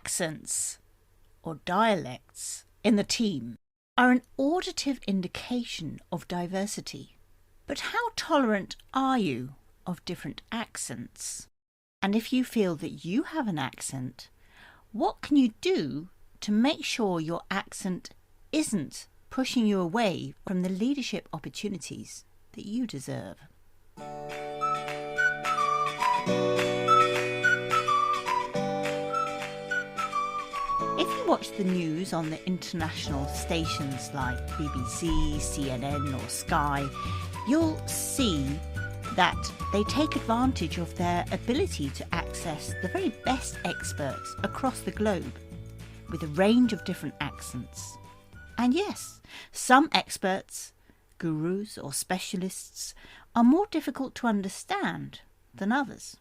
Accents, or dialects, in the team are an auditive indication of diversity. But how tolerant are you of different accents? And if you feel that you have an accent, what can you do to make sure your accent isn't pushing you away from the leadership opportunities that you deserve? If you watch the news on the international stations like BBC, CNN or Sky, you'll see that they take advantage of their ability to access the very best experts across the globe with a range of different accents. And yes, some experts, gurus or specialists, are more difficult to understand than others.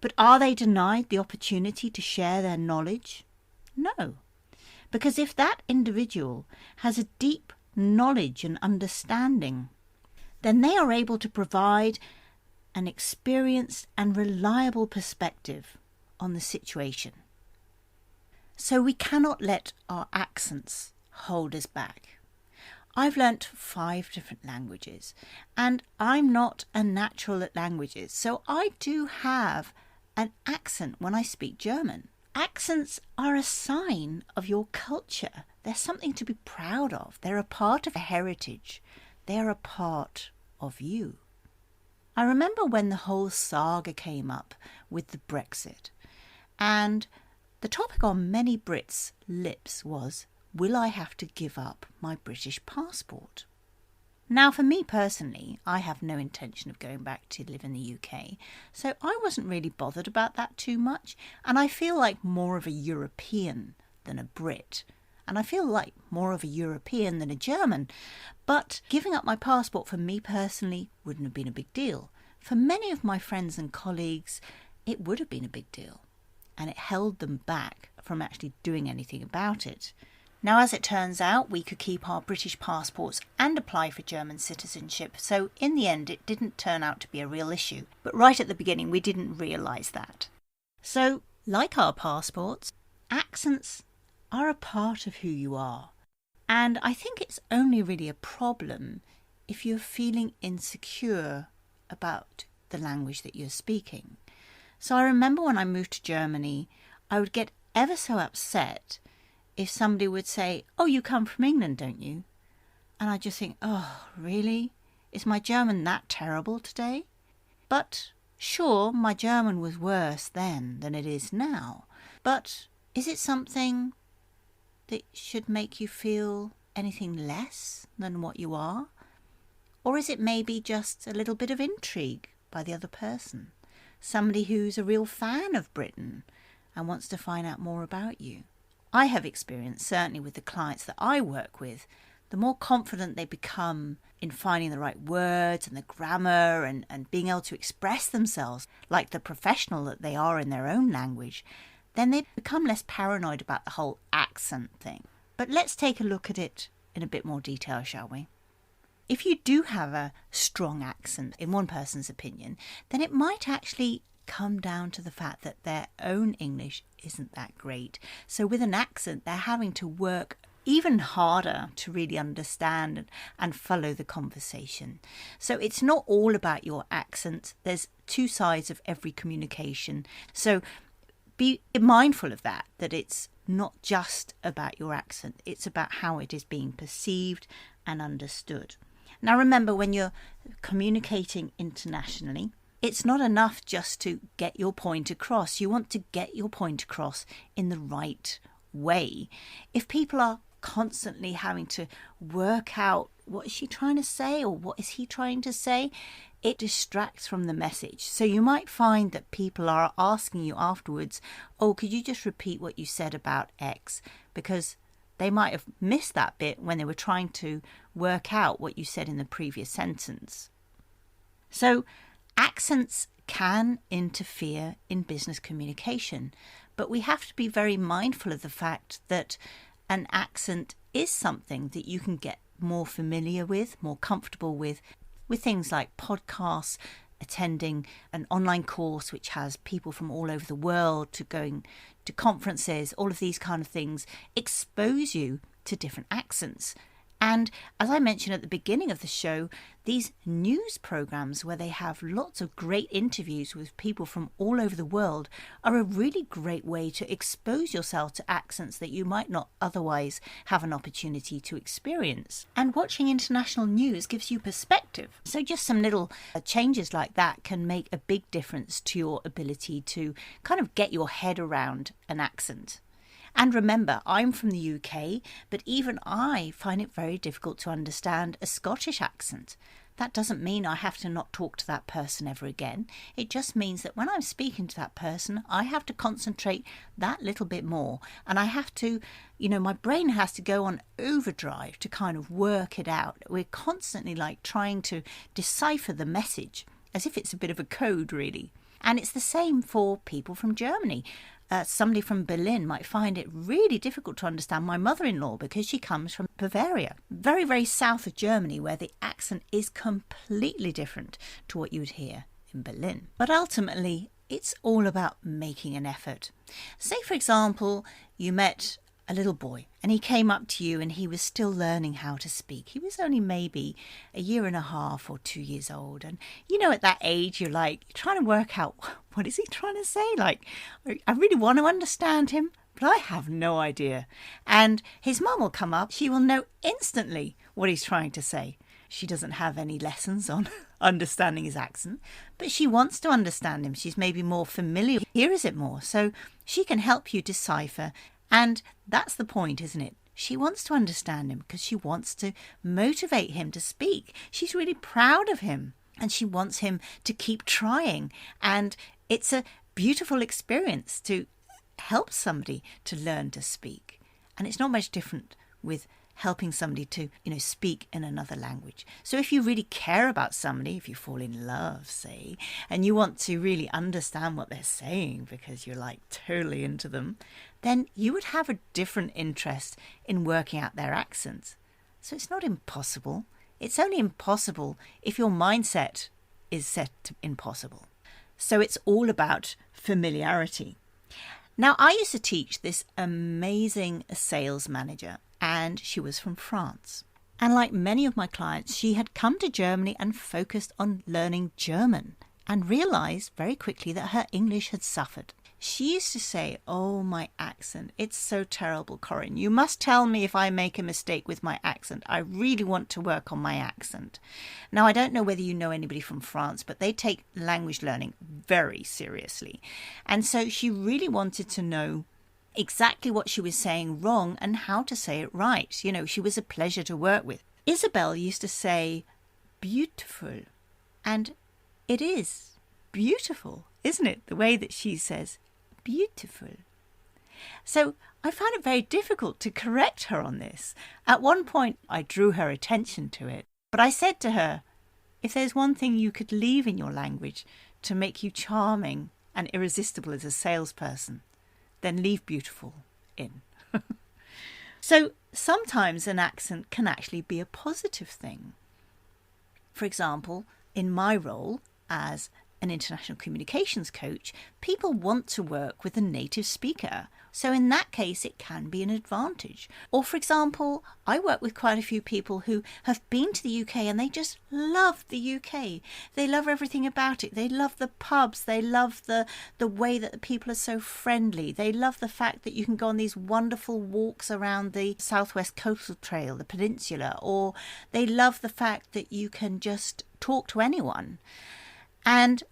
But are they denied the opportunity to share their knowledge? No, because if that individual has a deep knowledge and understanding, then they are able to provide an experienced and reliable perspective on the situation. So we cannot let our accents hold us back. I've learnt 5 different languages, and I'm not a natural at languages, so I do have an accent when I speak German. Accents are a sign of your culture. They're something to be proud of. They're a part of a heritage. They're a part of you. I remember when the whole saga came up with the Brexit, and the topic on many Brits' lips was, will I have to give up my British passport? Now, for me personally, I have no intention of going back to live in the UK, so I wasn't really bothered about that too much, and I feel like more of a European than a Brit, and I feel like more of a European than a German, but giving up my passport for me personally wouldn't have been a big deal. For many of my friends and colleagues, it would have been a big deal, and it held them back from actually doing anything about it. Now, as it turns out, we could keep our British passports and apply for German citizenship, so in the end it didn't turn out to be a real issue. But right at the beginning we didn't realise that. So, like our passports, accents are a part of who you are. And I think it's only really a problem if you're feeling insecure about the language that you're speaking. So I remember when I moved to Germany, I would get ever so upset if somebody would say, oh, you come from England, don't you? And I just think, oh, really? Is my German that terrible today? But sure, my German was worse then than it is now. But is it something that should make you feel anything less than what you are? Or is it maybe just a little bit of intrigue by the other person? Somebody who's a real fan of Britain and wants to find out more about you? I have experienced, certainly with the clients that I work with, the more confident they become in finding the right words and the grammar and being able to express themselves like the professional that they are in their own language, then they become less paranoid about the whole accent thing. But let's take a look at it in a bit more detail, shall we? If you do have a strong accent, in one person's opinion, then it might actually come down to the fact that their own English isn't that great. So with an accent, they're having to work even harder to really understand and follow the conversation. So it's not all about your accent. There's 2 sides of every communication. So be mindful of that it's not just about your accent. It's about how it is being perceived and understood. Now remember, when you're communicating internationally, it's not enough just to get your point across. You want to get your point across in the right way. If people are constantly having to work out what is she trying to say or what is he trying to say, it distracts from the message. So you might find that people are asking you afterwards, oh, could you just repeat what you said about X? Because they might have missed that bit when they were trying to work out what you said in the previous sentence. So accents can interfere in business communication, but we have to be very mindful of the fact that an accent is something that you can get more familiar with, more comfortable with things like podcasts, attending an online course which has people from all over the world, to going to conferences, all of these kind of things expose you to different accents. And as I mentioned at the beginning of the show, these news programs where they have lots of great interviews with people from all over the world are a really great way to expose yourself to accents that you might not otherwise have an opportunity to experience. And watching international news gives you perspective. So just some little changes like that can make a big difference to your ability to kind of get your head around an accent. And remember, I'm from the UK, but even I find it very difficult to understand a Scottish accent. That doesn't mean I have to not talk to that person ever again. It just means that when I'm speaking to that person, I have to concentrate that little bit more. And I have to, my brain has to go on overdrive to kind of work it out. We're constantly like trying to decipher the message as if it's a bit of a code, really. And it's the same for people from Germany. Somebody from Berlin might find it really difficult to understand my mother-in-law because she comes from Bavaria, very, very south of Germany, where the accent is completely different to what you would hear in Berlin. But ultimately, it's all about making an effort. Say, for example, you met a little boy and he came up to you and he was still learning how to speak. He was only maybe a year and a half or 2 years old. And at that age, you're trying to work out, what is he trying to say? I really want to understand him, but I have no idea. And his mum will come up. She will know instantly what he's trying to say. She doesn't have any lessons on understanding his accent, but she wants to understand him. She's maybe more familiar, hears it more. So she can help you decipher. And that's the point, isn't it? She wants to understand him because she wants to motivate him to speak. She's really proud of him and she wants him to keep trying. And it's a beautiful experience to help somebody to learn to speak. And it's not much different with helping somebody to, speak in another language. So if you really care about somebody, if you fall in love, say, and you want to really understand what they're saying because you're totally into them, then you would have a different interest in working out their accents. So it's not impossible. It's only impossible if your mindset is set to impossible. So it's all about familiarity. Now, I used to teach this amazing sales manager, and she was from France. And like many of my clients, she had come to Germany and focused on learning German and realized very quickly that her English had suffered. She used to say, "Oh, my accent, it's so terrible, Corinne. You must tell me if I make a mistake with my accent. I really want to work on my accent." Now, I don't know whether you know anybody from France, but they take language learning very seriously. And so she really wanted to know exactly what she was saying wrong and how to say it right. She was a pleasure to work with. Isabel used to say, "beautiful." And it is beautiful, isn't it? The way that she says, "beautiful." So I found it very difficult to correct her on this. At one point, I drew her attention to it. But I said to her, if there's one thing you could leave in your language to make you charming and irresistible as a salesperson, then leave beautiful in. So sometimes an accent can actually be a positive thing. For example, in my role as an international communications coach, people want to work with a native speaker. So in that case, it can be an advantage. Or for example, I work with quite a few people who have been to the UK and they just love the UK. They love everything about it. They love the pubs. They love the way that the people are so friendly. They love the fact that you can go on these wonderful walks around the Southwest Coastal Trail, the peninsula, or they love the fact that you can just talk to anyone. And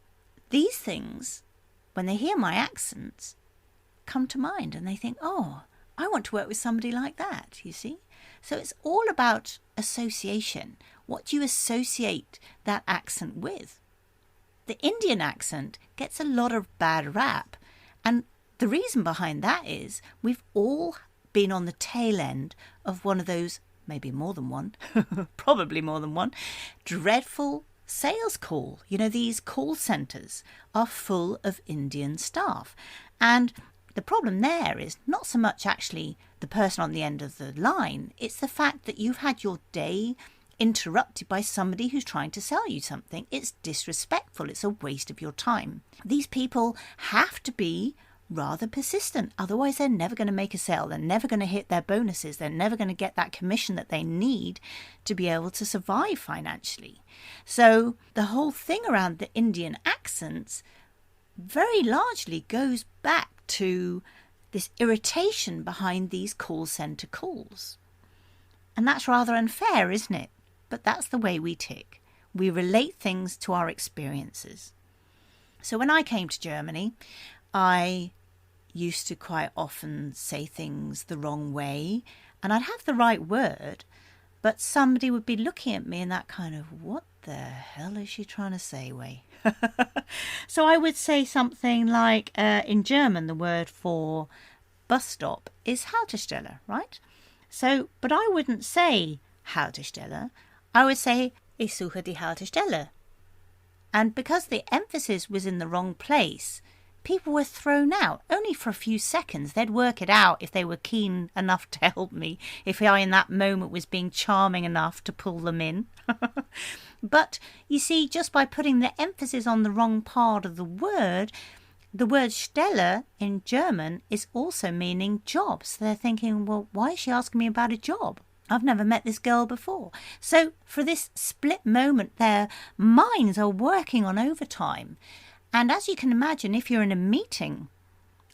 these things, when they hear my accents, come to mind and they think, oh, I want to work with somebody like that, you see? So it's all about association. What do you associate that accent with? The Indian accent gets a lot of bad rap. And the reason behind that is we've all been on the tail end of one of those, maybe more than one, probably more than one, dreadful sales call. These call centres are full of Indian staff. And the problem there is not so much actually the person on the end of the line. It's the fact that you've had your day interrupted by somebody who's trying to sell you something. It's disrespectful. It's a waste of your time. These people have to be rather persistent. Otherwise, they're never going to make a sale. They're never going to hit their bonuses. They're never going to get that commission that they need to be able to survive financially. So the whole thing around the Indian accents very largely goes back to this irritation behind these call centre calls. And that's rather unfair, isn't it? But that's the way we tick. We relate things to our experiences. So when I came to Germany, I used to quite often say things the wrong way, and I'd have the right word, but somebody would be looking at me in that kind of, what the hell is she trying to say way? So I would say something like, in German, the word for bus stop is Haltestelle, right? So, but I wouldn't say Haltestelle. I would say, ich suche die Haltestelle. And because the emphasis was in the wrong place, people were thrown out. Only for a few seconds. They'd work it out if they were keen enough to help me, if I in that moment was being charming enough to pull them in. But you see, just by putting the emphasis on the wrong part of the word Stelle in German is also meaning job. So they're thinking, well, why is she asking me about a job? I've never met this girl before. So for this split moment, their minds are working on overtime. And as you can imagine, if you're in a meeting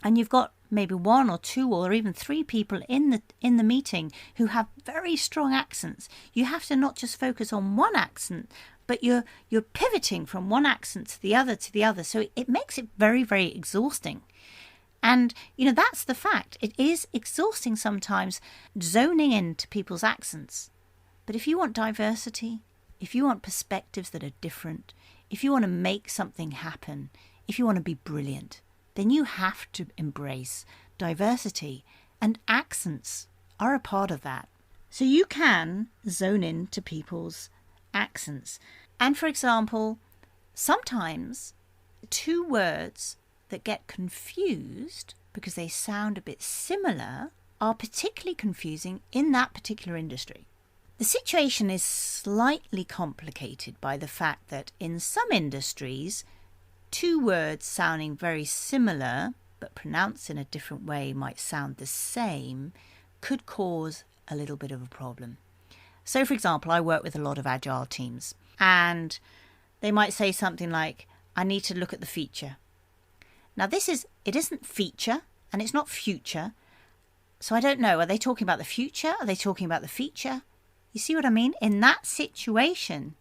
and you've got maybe one or two or even three people in the meeting who have very strong accents, you have to not just focus on one accent, but you're pivoting from one accent to the other. So it makes it very, very exhausting. And, that's the fact. It is exhausting sometimes zoning into people's accents. But if you want diversity, if you want perspectives that are different, if you want to make something happen, if you want to be brilliant, then you have to embrace diversity, and accents are a part of that. So you can zone into people's accents. And for example, sometimes two words that get confused because they sound a bit similar are particularly confusing in that particular industry. The situation is slightly complicated by the fact that in some industries, two words sounding very similar but pronounced in a different way might sound the same could cause a little bit of a problem. So, for example, I work with a lot of agile teams, and they might say something like, I need to look at the feature. Now, it isn't feature, and it's not future. So I don't know, are they talking about the future? Are they talking about the feature? You see what I mean? In that situation,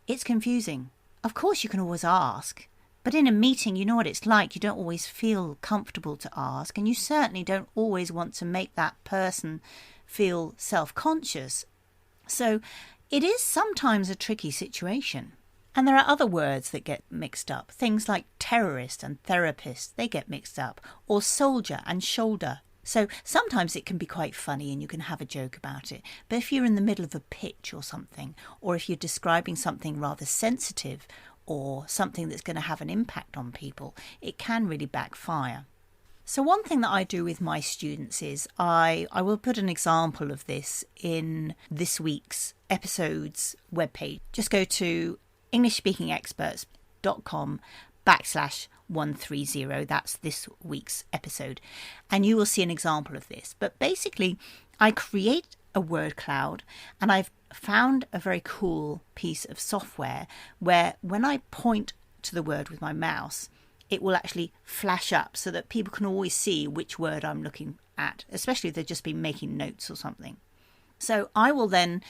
it's confusing. Of course, you can always ask. But in a meeting, you know what it's like. You don't always feel comfortable to ask. And you certainly don't always want to make that person feel self-conscious. So it is sometimes a tricky situation. And there are other words that get mixed up. Things like terrorist and therapist, they get mixed up. Or soldier and shoulder. So sometimes it can be quite funny and you can have a joke about it. But if you're in the middle of a pitch or something, or if you're describing something rather sensitive or something that's going to have an impact on people, it can really backfire. So one thing that I do with my students is I will put an example of this in this week's episode's webpage. Just go to EnglishSpeakingExperts.com/130. That's this week's episode. And you will see an example of this. But basically, I create a word cloud, and I've found a very cool piece of software where when I point to the word with my mouse, it will actually flash up so that people can always see which word I'm looking at, especially if they've just been making notes or something. So I will then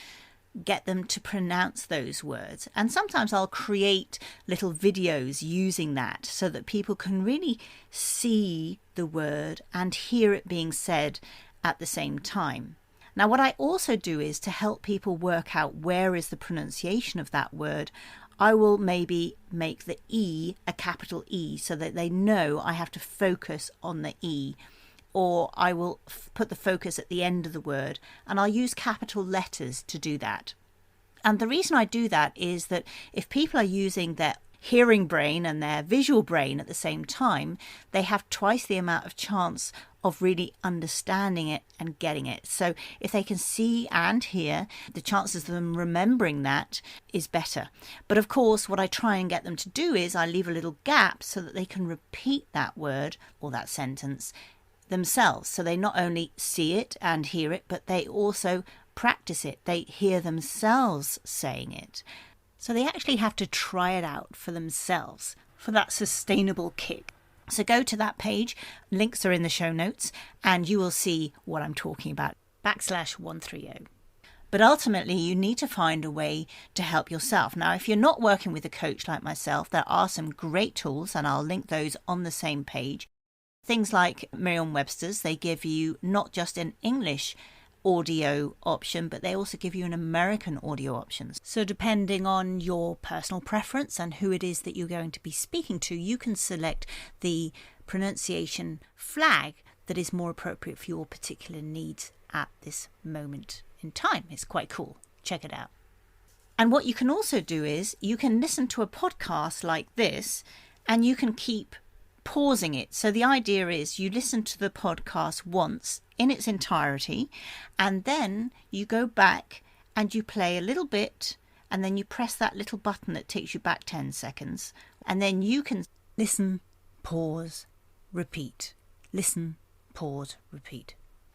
get them to pronounce those words. And sometimes I'll create little videos using that so that people can really see the word and hear it being said at the same time. Now, what I also do is to help people work out where is the pronunciation of that word. I will maybe make the E a capital E so that they know I have to focus on the E. Or I will put the focus at the end of the word, and I'll use capital letters to do that. And the reason I do that is that if people are using their hearing brain and their visual brain at the same time, they have twice the amount of chance of really understanding it and getting it. So if they can see and hear, the chances of them remembering that is better. But of course, what I try and get them to do is I leave a little gap so that they can repeat that word or that sentence themselves. So they not only see it and hear it, but they also practice it. They hear themselves saying it. So they actually have to try it out for themselves for that sustainable kick. So go to that page, links are in the show notes, and you will see what I'm talking about, /130. But ultimately, you need to find a way to help yourself. Now, if you're not working with a coach like myself, there are some great tools, and I'll link those on the same page. Things like Merriam-Webster's, they give you not just an English audio option, but they also give you an American audio option. So depending on your personal preference and who it is that you're going to be speaking to, you can select the pronunciation flag that is more appropriate for your particular needs at this moment in time. It's quite cool. Check it out. And what you can also do is you can listen to a podcast like this and you can keep pausing it. So the idea is you listen to the podcast once in its entirety, and then you go back and you play a little bit, and then you press that little button that takes you back 10 seconds, and then you can listen, pause, repeat, listen, pause, repeat,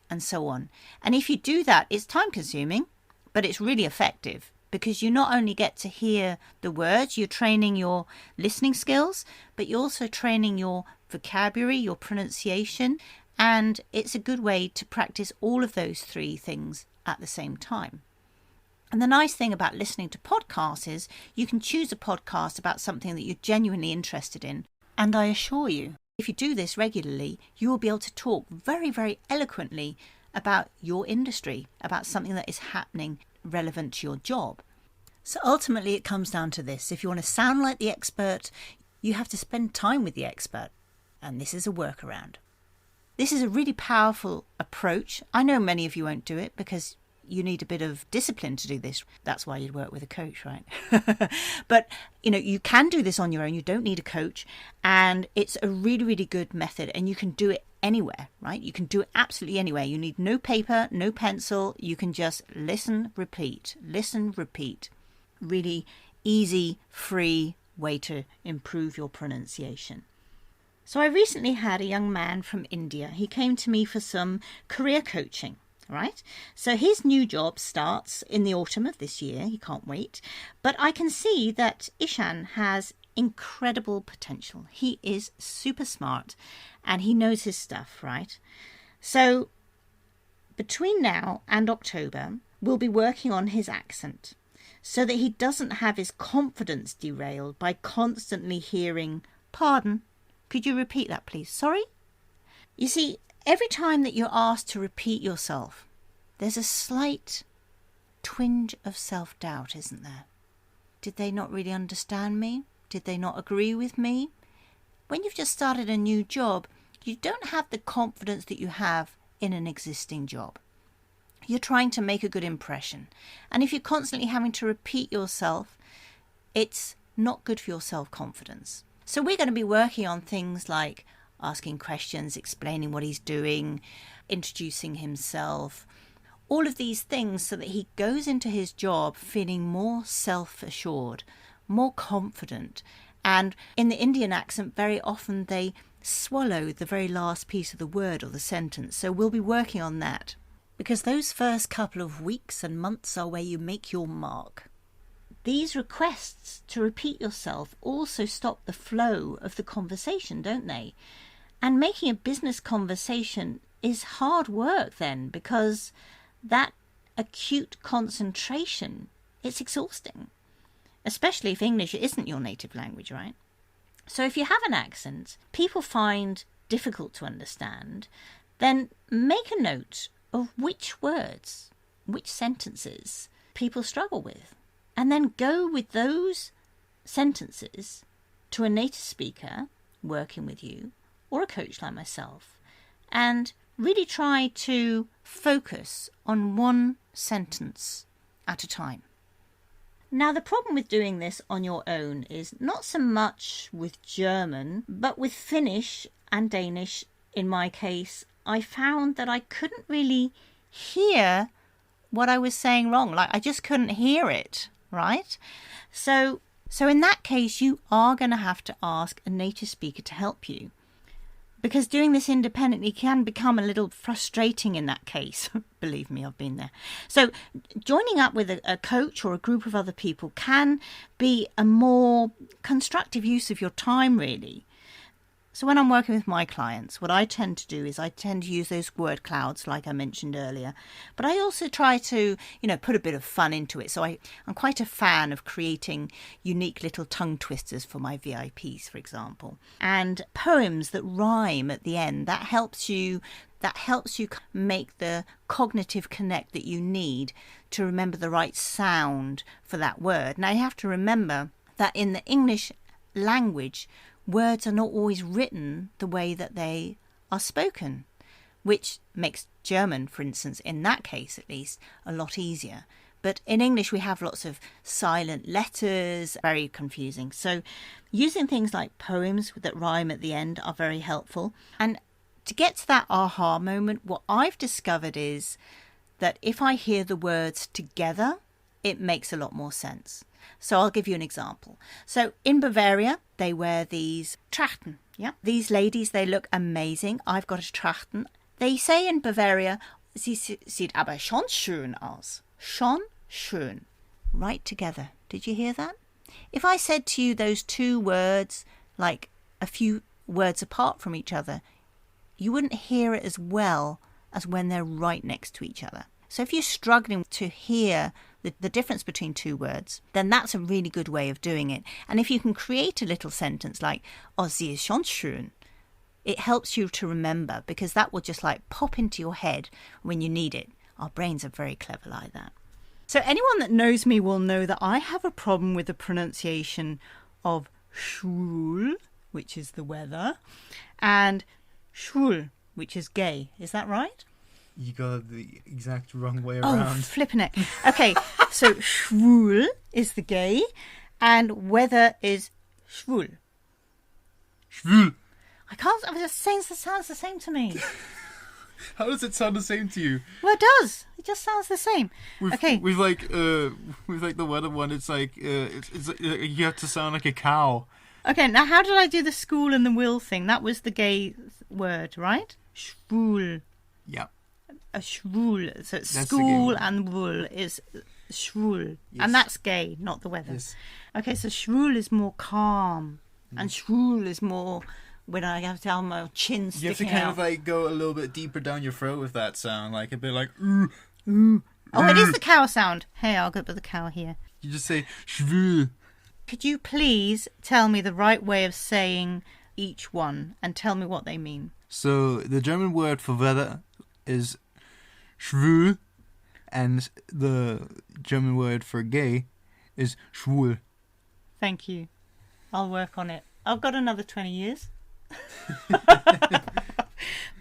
and so on. And if you do that, it's time consuming, but it's really effective, because you not only get to hear the words, you're training your listening skills, but you're also training your vocabulary, your pronunciation, and it's a good way to practice all of those three things at the same time. And the nice thing about listening to podcasts is you can choose a podcast about something that you're genuinely interested in. And I assure you, if you do this regularly, you will be able to talk very, very eloquently about your industry, about something that is happening relevant to your job. So ultimately it comes down to this. If you want to sound like the expert, you have to spend time with the expert. And this is a workaround. This is a really powerful approach. I know many of you won't do it because you need a bit of discipline to do this. That's why you'd work with a coach, right? But, you can do this on your own. You don't need a coach. And it's a really, really good method. And you can do it anywhere, right? You can do it absolutely anywhere. You need no paper, no pencil. You can just listen, repeat, listen, repeat. Really easy, free way to improve your pronunciation. So I recently had a young man from India. He came to me for some career coaching, right? So his new job starts in the autumn of this year. He can't wait. But I can see that Ishan has incredible potential. He is super smart and he knows his stuff, right? So between now and October, we'll be working on his accent so that he doesn't have his confidence derailed by constantly hearing, "Pardon, could you repeat that, please? Sorry?" You see, every time that you're asked to repeat yourself, there's a slight twinge of self-doubt, isn't there? Did they not really understand me? Did they not agree with me? When you've just started a new job, you don't have the confidence that you have in an existing job. You're trying to make a good impression. And if you're constantly having to repeat yourself, it's not good for your self-confidence. So we're going to be working on things like asking questions, explaining what he's doing, introducing himself, all of these things so that he goes into his job feeling more self-assured, more confident. And in the Indian accent, very often they swallow the very last piece of the word or the sentence. So we'll be working on that, because those first couple of weeks and months are where you make your mark. These requests to repeat yourself also stop the flow of the conversation, don't they? And making a business conversation is hard work then, because that acute concentration, it's exhausting, especially if English isn't your native language, right? So if you have an accent people find difficult to understand, then make a note of which words, which sentences people struggle with, and then go with those sentences to a native speaker working with you or a coach like myself, and really try to focus on one sentence at a time. Now, the problem with doing this on your own is not so much with German, but with Finnish and Danish, in my case, I found that I couldn't really hear what I was saying wrong. Like, I just couldn't hear it, right? So in that case, you are going to have to ask a native speaker to help you. Because doing this independently can become a little frustrating in that case. Believe me, I've been there. So joining up with a coach or a group of other people can be a more constructive use of your time, really. So when I'm working with my clients, what I tend to do is I tend to use those word clouds like I mentioned earlier. But I also try to, put a bit of fun into it. So I'm quite a fan of creating unique little tongue twisters for my VIPs, for example. And poems that rhyme at the end, that helps you make the cognitive connect that you need to remember the right sound for that word. Now you have to remember that in the English language, words are not always written the way that they are spoken, which makes German, for instance, in that case at least, a lot easier. But in English, we have lots of silent letters, very confusing. So using things like poems that rhyme at the end are very helpful. And to get to that aha moment, what I've discovered is that if I hear the words together, it makes a lot more sense. So I'll give you an example. So in Bavaria, they wear these Trachten. Yeah, these ladies, they look amazing. I've got a Trachten. They say in Bavaria, sie sieht aber schon schön aus. Schon schön. Right together. Did you hear that? If I said to you those two words, like a few words apart from each other, you wouldn't hear it as well as when they're right next to each other. So if you're struggling to hear the difference between two words, then that's a really good way of doing it. And if you can create a little sentence like, oh, sie ist schon schön, it helps you to remember, because that will just like pop into your head when you need it. Our brains are very clever like that. So anyone that knows me will know that I have a problem with the pronunciation of schwul, which is the weather, and schwul, which is gay. Is that right? You got the exact wrong way around. Oh, flipping it. Okay, so schwul is the gay, and weather is schwul. Schwul. I can't. It sounds the same to me. How does it sound the same to you? Well, it does. It just sounds the same. With like the weather one, it's like you have to sound like a cow. Okay, now how did I do the school and the will thing? That was the gay word, right? Schwul. Yeah. A schwul. So That's school and wool is schwul. Yes. And that's gay, not the weather. Yes. Okay, so schwul is more calm. And schwul is more when I have to have my chin sticking out. You have to kind of like go a little bit deeper down your throat with that sound, like a bit like ooh, ooh. Oh, it is the cow sound. Hey, I'll go with the cow here. You just say schwul. Could you please tell me the right way of saying each one and tell me what they mean? So the German word for weather is schwül, and the German word for gay is schwul. Thank you. I'll work on it. I've got another 20 years.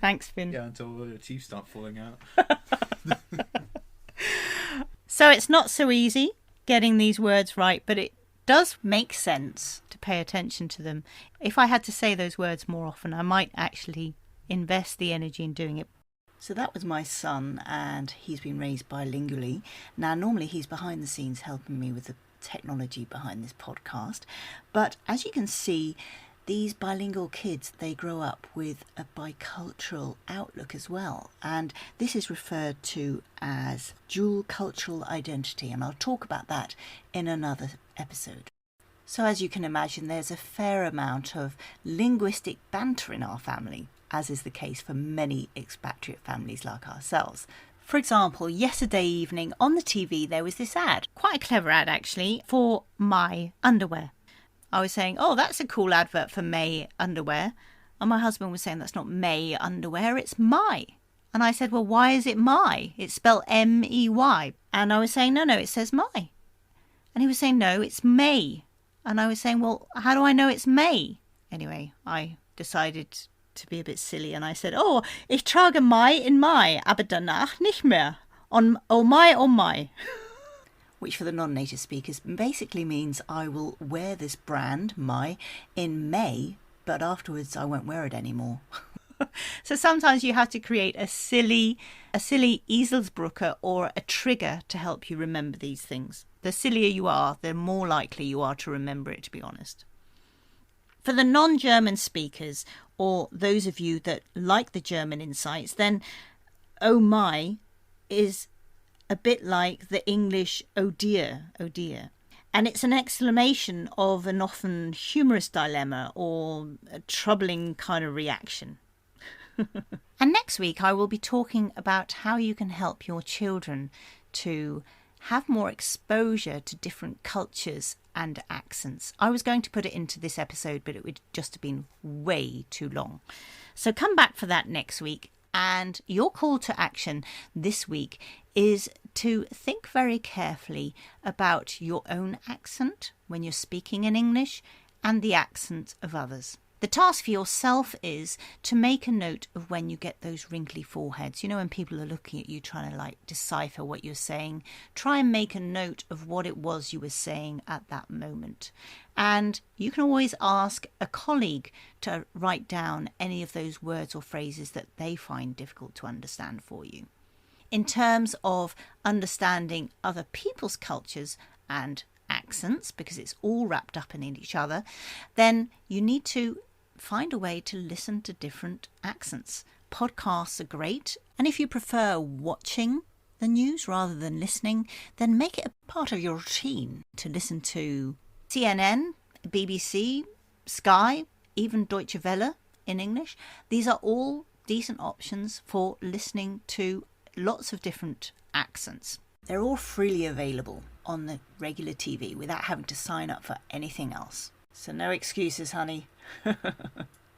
Thanks, Finn. Yeah, until the teeth start falling out. So it's not so easy getting these words right, but it does make sense to pay attention to them. If I had to say those words more often, I might actually invest the energy in doing it. So that was my son, and he's been raised bilingually. Now, normally he's behind the scenes helping me with the technology behind this podcast. But as you can see, these bilingual kids, they grow up with a bicultural outlook as well. And this is referred to as dual cultural identity. And I'll talk about that in another episode. So as you can imagine, there's a fair amount of linguistic banter in our family, as is the case for many expatriate families like ourselves. For example, yesterday evening on the TV there was this ad, quite a clever ad actually, for My underwear. I was saying, oh, that's a cool advert for May underwear. And my husband was saying, that's not May underwear, it's My. And I said, well, why is it My? It's spelled M-E-Y. And I was saying, no, it says My. And he was saying, no, it's May. And I was saying, well, how do I know it's May? Anyway, I decided to be a bit silly, and I said, oh, ich trage Mai in Mai, aber danach nicht mehr. Oh my. which for the non-native speakers basically means I will wear this brand, my, in May, but afterwards I won't wear it anymore. So sometimes you have to create a silly Eselsbrücke or a trigger to help you remember these things. The sillier you are, the more likely you are to remember it, to be honest. For the non-German speakers, or those of you that like the German insights, then oh my is a bit like the English oh dear, oh dear. And it's an exclamation of an often humorous dilemma or a troubling kind of reaction. And next week I will be talking about how you can help your children to have more exposure to different cultures and accents. I was going to put it into this episode, but it would just have been way too long. So come back for that next week. And your call to action this week is to think very carefully about your own accent when you're speaking in English and the accent of others. The task for yourself is to make a note of when you get those wrinkly foreheads. You know, when people are looking at you trying to decipher what you're saying, try and make a note of what it was you were saying at that moment. And you can always ask a colleague to write down any of those words or phrases that they find difficult to understand for you. In terms of understanding other people's cultures and accents, because it's all wrapped up in each other, then you need to find a way to listen to different accents. Podcasts are great, and if you prefer watching the news rather than listening, then make it a part of your routine to listen to CNN, BBC, Sky, even Deutsche Welle in English. These are all decent options for listening to lots of different accents. They're all freely available on the regular TV without having to sign up for anything else. So no excuses, honey.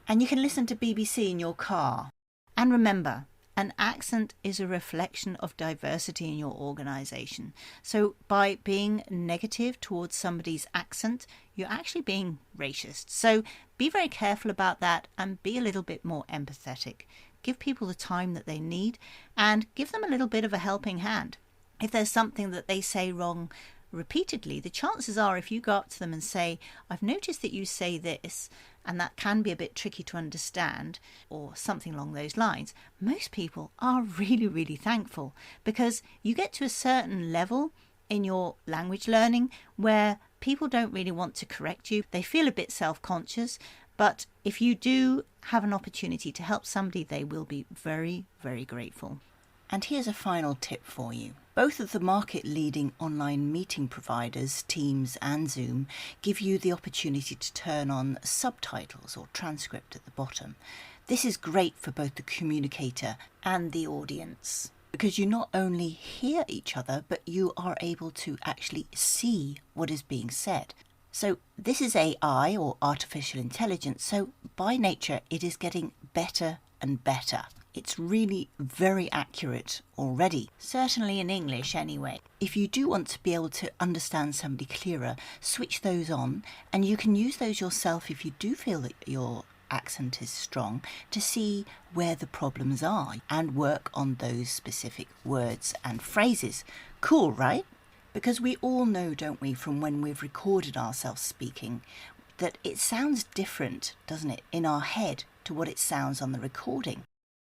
And you can listen to BBC in your car. And remember, an accent is a reflection of diversity in your organisation. So by being negative towards somebody's accent, you're actually being racist. So be very careful about that and be a little bit more empathetic. Give people the time that they need and give them a little bit of a helping hand. If there's something that they say wrong repeatedly, the chances are if you go up to them and say, I've noticed that you say this, and that can be a bit tricky to understand, or something along those lines, most people are really, really thankful, because you get to a certain level in your language learning where people don't really want to correct you. They feel a bit self-conscious, but if you do have an opportunity to help somebody, they will be very, very grateful. And here's a final tip for you. Both of the market-leading online meeting providers, Teams and Zoom, give you the opportunity to turn on subtitles or transcript at the bottom. This is great for both the communicator and the audience, because you not only hear each other, but you are able to actually see what is being said. So this is AI, or artificial intelligence, so by nature it is getting better and better. It's really very accurate already, certainly in English anyway. If you do want to be able to understand somebody clearer, switch those on, and you can use those yourself if you do feel that your accent is strong, to see where the problems are and work on those specific words and phrases. Cool, right? Because we all know, don't we, from when we've recorded ourselves speaking, that it sounds different, doesn't it, in our head to what it sounds on the recording.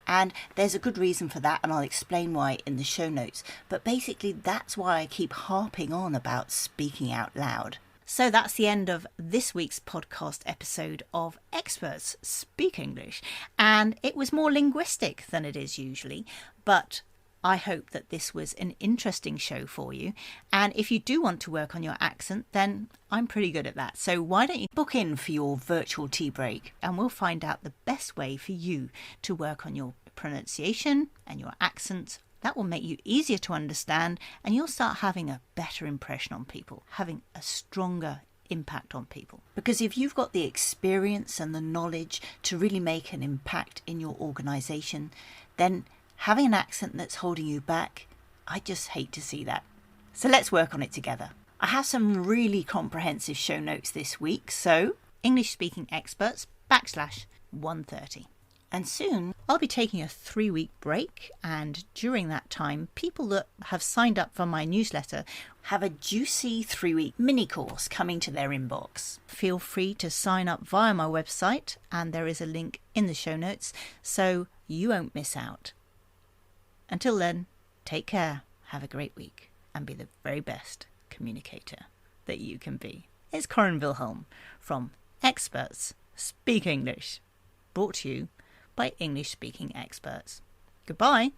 And there's a good reason for that, and I'll explain why in the show notes. But basically, that's why I keep harping on about speaking out loud. So that's the end of this week's podcast episode of Experts Speak English. And it was more linguistic than it is usually, but I hope that this was an interesting show for you. And if you do want to work on your accent, then I'm pretty good at that. So why don't you book in for your virtual tea break, and we'll find out the best way for you to work on your pronunciation and your accent. That will make you easier to understand, and you'll start having a better impression on people, having a stronger impact on people. Because if you've got the experience and the knowledge to really make an impact in your organisation, then having an accent that's holding you back, I just hate to see that. So let's work on it together. I have some really comprehensive show notes this week, so English Speaking Experts /130. And soon I'll be taking a 3-week break, and during that time, people that have signed up for my newsletter have a juicy 3-week mini course coming to their inbox. Feel free to sign up via my website, and there is a link in the show notes so you won't miss out. Until then, take care, have a great week, and be the very best communicator that you can be. It's Corinne Wilhelm from Experts Speak English, brought to you by English-speaking experts. Goodbye.